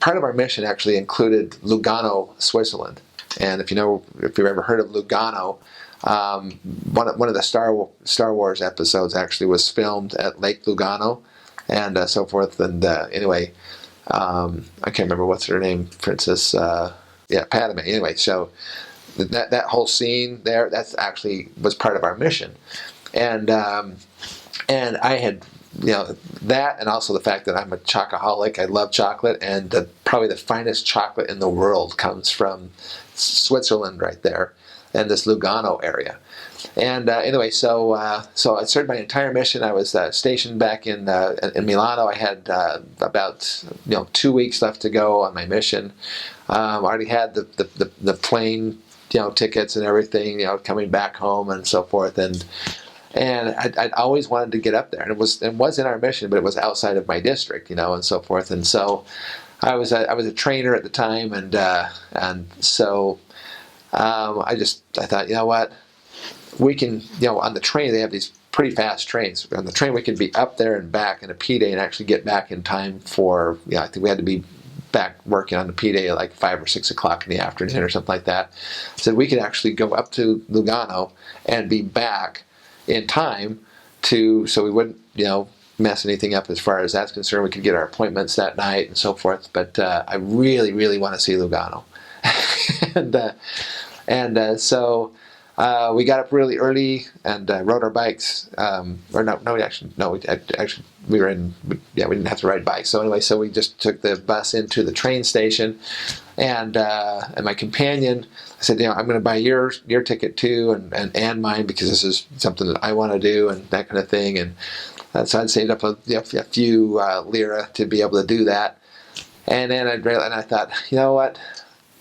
part of our mission actually included Lugano, Switzerland. And if you've ever heard of Lugano, one of the Star Wars episodes actually was filmed at Lake Lugano, and so forth. And anyway, I can't remember what's her name, Princess, Padme. Anyway, so that whole scene there, that's actually was part of our mission, and I had. That, and also the fact that I'm a chocoholic. I love chocolate, and probably the finest chocolate in the world comes from Switzerland right there, and this Lugano area. And anyway, so I served my entire mission. I was stationed back in Milano. I had about 2 weeks left to go on my mission. I already had the plane tickets and everything, coming back home and so forth, and I'd always wanted to get up there, and it was in our mission, but it was outside of my district, and so forth. And so I was a trainer at the time, and so I thought, you know what, we can, on the train they have these pretty fast trains. On the train we could be up there and back in a P-Day and actually get back in time for, I think we had to be back working on the P-Day at like 5 or 6 o'clock in the afternoon or something like that. So we could actually go up to Lugano and be back in time so we wouldn't, mess anything up as far as that's concerned. We could get our appointments that night and so forth. But I really, really want to see Lugano, so we got up really early and rode our bikes. We didn't have to ride bikes. So anyway, so we just took the bus into the train station, and my companion, I said, I'm going to buy your ticket too, and mine, because this is something that I want to do and that kind of thing. And so I'd saved up a few lira to be able to do that. And then I thought, you know what,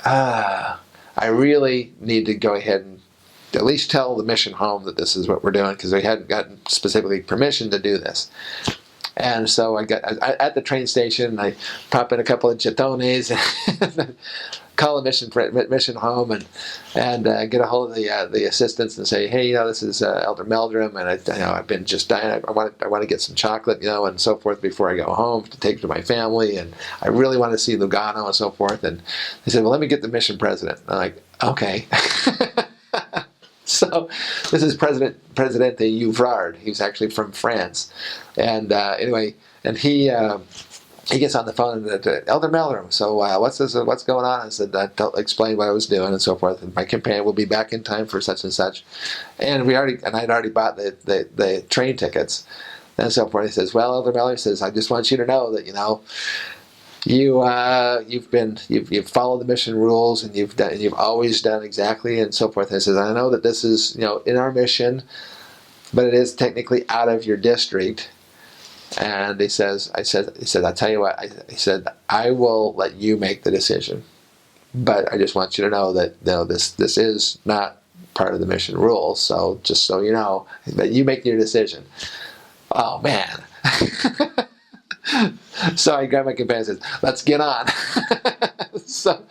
I really need to go ahead and at least tell the mission home that this is what we're doing, because we hadn't gotten specifically permission to do this. And so I got at the train station, I pop in a couple of jetones and call the mission home and get a hold of the assistants and say, hey, this is Elder Meldrum, and I've been just dying. I want to get some chocolate, and so forth before I go home to take to my family, and I really want to see Lugano and so forth. And they said, well, let me get the mission president. I'm like, okay. So this is Presidente Uvrard. He's actually from France, and anyway, and he gets on the phone and Elder Meldrum. So what's going on? I said, I explained what I was doing and so forth. And my companion will be back in time for such and such, and I'd already bought the train tickets and so forth. He says, well, Elder Meldrum says, I just want you to know that you've followed the mission rules, and you've always done exactly and so forth. And he says, I know that this is in our mission, but it is technically out of your district. And he said, I tell you what, he said, I will let you make the decision, but I just want you to know that this is not part of the mission rules. So just so you know, that you make your decision. Oh man. So I grabbed my companion and said, let's get on. So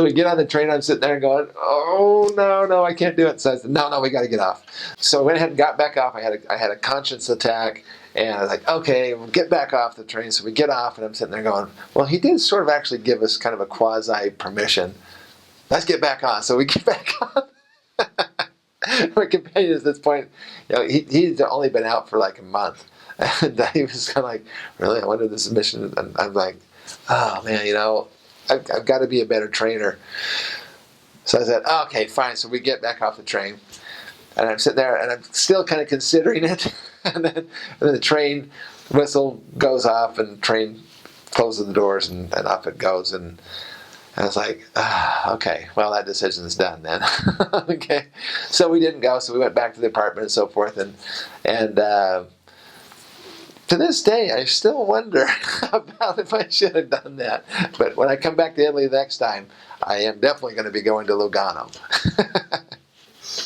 we get on the train. I'm sitting there going, oh, no, I can't do it. So I said, no, we got to get off. So I went ahead and got back off. I had a conscience attack, and I was like, okay, we'll get back off the train. So we get off, and I'm sitting there going, well, he did sort of actually give us kind of a quasi permission. Let's get back on. So we get back on. My companion at this point, he'd only been out for like a month. And he was kind of like, really? I wonder this mission. And I'm like, oh, man, I've got to be a better trainer. So I said, okay, fine. So we get back off the train. And I'm sitting there, and I'm still kind of considering it. and then the train whistle goes off, and the train closes the doors, and off it goes. And I was like, okay, well, that decision's done then. Okay. So we didn't go. So we went back to the apartment and so forth. And to this day, I still wonder about if I should have done that. But when I come back to Italy next time, I am definitely going to be going to Lugano.